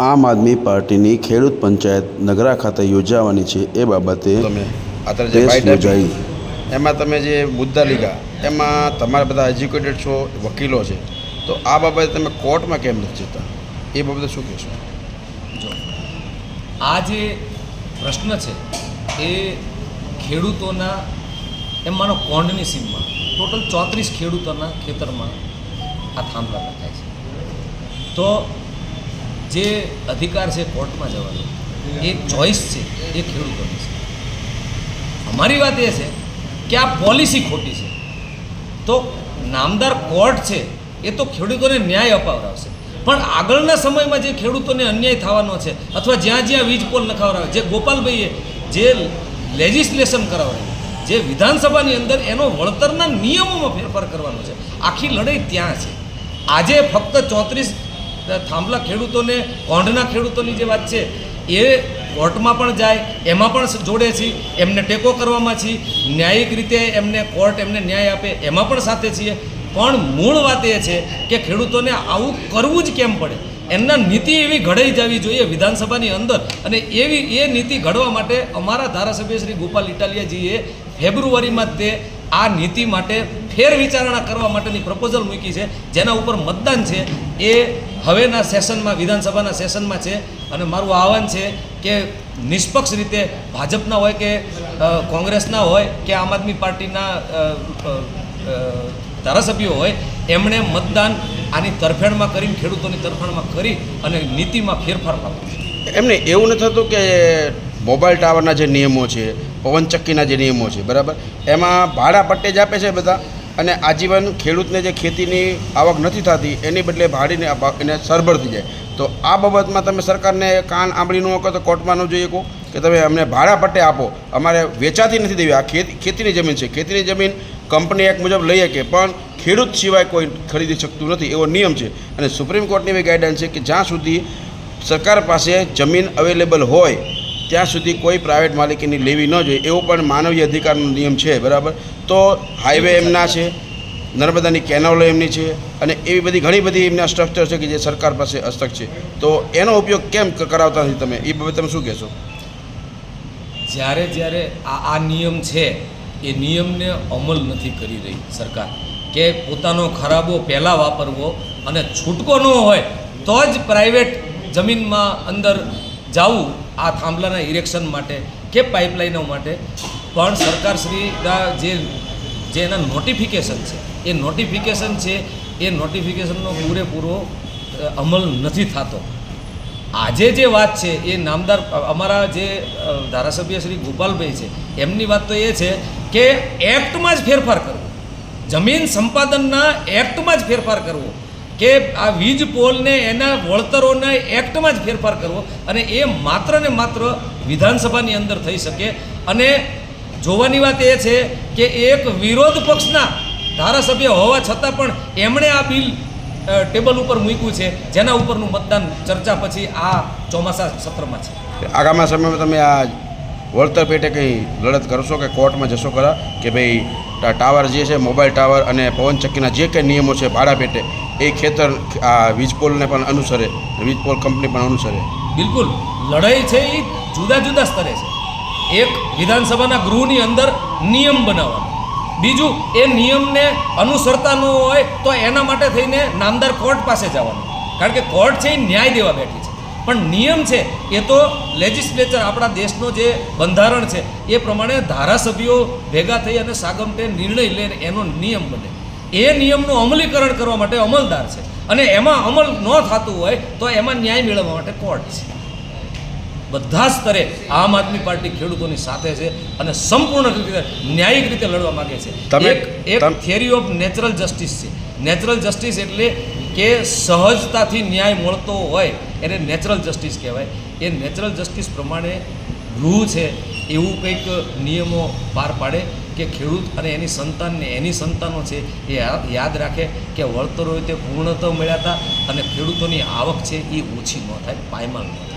આમ આદમી પાર્ટીની ખેડૂત પંચાયત નગરા ખાતે યોજાવાની છે એ બાબતે તમે અત્યારે જે બાઇટ આપી એમાં તમે જે મુદ્દા લીધા એમાં તમારા બધા એજ્યુકેટેડ છો, વકીલો છે, તો આ બાબતે તમે કોર્ટમાં કેમ નથી જતા, એ બાબતે શું કહેશો? જો આ જે પ્રશ્ન છે એ ખેડૂતોના એમ માનો કોંડની સીમમાં ટોટલ 34 ખેડૂતોના ખેતરમાં આ થાંભલા નખાય છે. તો જે અધિકાર છે કોર્ટમાં જવાનો, એ ચોઈસ છે એ ખેડૂતોની છે. અમારી વાત એ છે કે આ પોલિસી ખોટી છે. તો નામદાર કોર્ટ છે એ તો ખેડૂતોને ન્યાય અપાવડાવશે, પણ આગળના સમયમાં જે ખેડૂતોને અન્યાય થવાનો છે અથવા જ્યાં જ્યાં વીજ પોલ નખાવડાવે, જે ગોપાલભાઈએ જે લેજિસ્લેશન કરાવડાવ્યું, જે વિધાનસભાની અંદર એનો વળતરના નિયમોમાં ફેરફાર કરવાનો છે, આખી લડાઈ ત્યાં છે. આજે ફક્ત 34 થાંભલા ખેડૂતોને, કોંઢના ખેડૂતોની જે વાત છે એ કોર્ટમાં પણ જાય, એમાં પણ જોડે છીએ, એમને ટેકો કરવામાં છીએ, ન્યાયિક રીતે એમને કોર્ટ એમને ન્યાય આપે એમાં પણ સાથે છીએ. પણ મૂળ વાત એ છે કે ખેડૂતોને આવું કરવું જ કેમ પડે, એમના નીતિ એવી ઘડાઈ જવી જોઈએ વિધાનસભાની અંદર. અને એ નીતિ ઘડવા માટે અમારા ધારાસભ્ય શ્રી ગોપાલ ઇટાલિયાજીએ ફેબ્રુઆરીમાં તે આ નીતિ માટે ફેર વિચારણા કરવા માટેની પ્રપોઝલ મૂકી છે, જેના ઉપર મતદાન છે એ હવેના સેશનમાં, વિધાનસભાના સેશનમાં છે. અને મારું આહવાન છે કે નિષ્પક્ષ રીતે ભાજપના હોય કે કોંગ્રેસના હોય કે આમ આદમી પાર્ટીના ધારાસભ્યો હોય, એમણે મતદાન આની તરફેણમાં કરીને, ખેડૂતોની તરફેણમાં કરી અને નીતિમાં ફેરફાર લાવવો. એમને એવું નથી થતું કે મોબાઈલ ટાવરના જે નિયમો છે, પવનચક્કીના જે નિયમો છે, બરાબર, એમાં ભાડા પટ્ટે જ આપે છે બધા, અને આજીવન ખેડૂતને જે ખેતીની આવક નથી થતી એની બદલે ભાડીને એને સરભર થઈ જાય. તો આ બાબતમાં તમે સરકારને કાન આંબળી ન કહો તો કોર્ટમાં ન જોઈએ કહો કે તમે અમને ભાડા પટ્ટે આપો, અમારે વેચાતી નથી દેવી. આ ખેતીની જમીન છે, ખેતીની જમીન કંપની એક મુજબ લઈ શકે પણ ખેડૂત સિવાય કોઈ ખરીદી શકતું નથી, એવો નિયમ છે. અને સુપ્રીમ કોર્ટની એવી ગાઈડલાઇન છે કે જ્યાં સુધી સરકાર પાસે જમીન અવેલેબલ હોય ત્યાં સુધી કોઈ પ્રાઇવેટ માલિકીની લેવી ન જોઈએ, એવો પણ માનવીય અધિકારનો નિયમ છે, બરાબર. તો હાઈવે એમના છે, નર્મદાની કેનાલો એમની છે, અને એવી બધી ઘણી બધી એમના સ્ટ્રક્ચર છે કે જે સરકાર પાસે હસ્તક છે. તો એનો ઉપયોગ કેમ કરાવતા નથી તમે, એ બાબતે તમે શું કહેશો? જ્યારે આ નિયમ છે એ નિયમને અમલ નથી કરી રહી સરકાર, કે પોતાનો ખરાબો પહેલાં વાપરવો અને છૂટકો ન હોય તો જ પ્રાઇવેટ જમીનમાં અંદર જવું આ થાંભલાના ઇરેક્શન માટે કે પાઇપલાઇનો માટે. પણ સરકારશ્રીના જે એના નોટિફિકેશન છે એ નોટિફિકેશનનો પૂરેપૂરો અમલ નથી થતો. આજે જે વાત છે એ નામદાર અમારા જે ધારાસભ્ય શ્રી ગોપાલભાઈ છે એમની વાત તો એ છે કે એક્ટમાં જ ફેરફાર કરવો, જમીન સંપાદનના એક્ટમાં જ ફેરફાર કરવો, કે આ વીજ પોલને એના વળતરોના એક્ટમાં જ ફેરફાર કરવો. અને એ માત્ર ને માત્ર વિધાનસભાની અંદર થઈ શકે. અને જોવાની વાત એ છે કે એક વિરોધ પક્ષના ધારાસભ્ય હોવા છતાં પણ એમણે આ બિલ ટેબલ ઉપર મૂક્યું છે, જેના ઉપરનું મતદાન ચર્ચા પછી આ ચોમાસા સત્રમાં છે. આગામી સમયમાં તમે આ વળતર પેટે કંઈ લડત કરશો કે કોર્ટમાં જશો ખરા કે ભાઈ ટાવર જે છે, મોબાઈલ ટાવર અને પવનચક્કીના જે કંઈ નિયમો છે ભાડા પેટે, એ ખેતર આ વીજપોલને પણ અનુસરે, વીજપોલ કંપની પણ અનુસરે? બિલકુલ, લડાઈ છે એ જુદા જુદા સ્તરે છે. એક વિધાનસભાના ગૃહની અંદર નિયમ બનાવવાનો, બીજું એ નિયમને અનુસરતા ન હોય તો એના માટે થઈને નામદાર કોર્ટ પાસે જવાનું, કારણ કે કોર્ટ છે એ ન્યાય દેવા બેઠી છે. પણ નિયમ છે એ તો લેજિસ્લેચર, આપણા દેશનો જે બંધારણ છે એ પ્રમાણે ધારાસભ્યો ભેગા થઈ અને સાગમટે નિર્ણય લે, એનો નિયમ બને. એ નિયમનું અમલીકરણ કરવા માટે અમલદાર છે, અને એમાં અમલ ન થતું હોય તો એમાં ન્યાય મેળવવા માટે કોર્ટ છે. બધા સ્તરે આમ આદમી પાર્ટી ખેડૂતોની સાથે છે અને સંપૂર્ણ રીતે ન્યાયિક રીતે લડવા માગે છે. એક થિયરી ઓફ નેચરલ જસ્ટિસ છે. નેચરલ જસ્ટિસ એટલે કે સહજતાથી ન્યાય મળતો હોય એને નેચરલ જસ્ટિસ કહેવાય. એ નેચરલ જસ્ટિસ પ્રમાણે ગૃહ છે એવું કંઈક નિયમો પાર પાડે કે ખેડૂત અને એની સંતાનને, એની સંતાનો છે એ યાદ રાખે કે વળતરો તે પૂર્ણતઃ મળ્યા હતા અને ખેડૂતોની આવક છે એ ઓછી ન થાય, પાયમાલ ન થાય.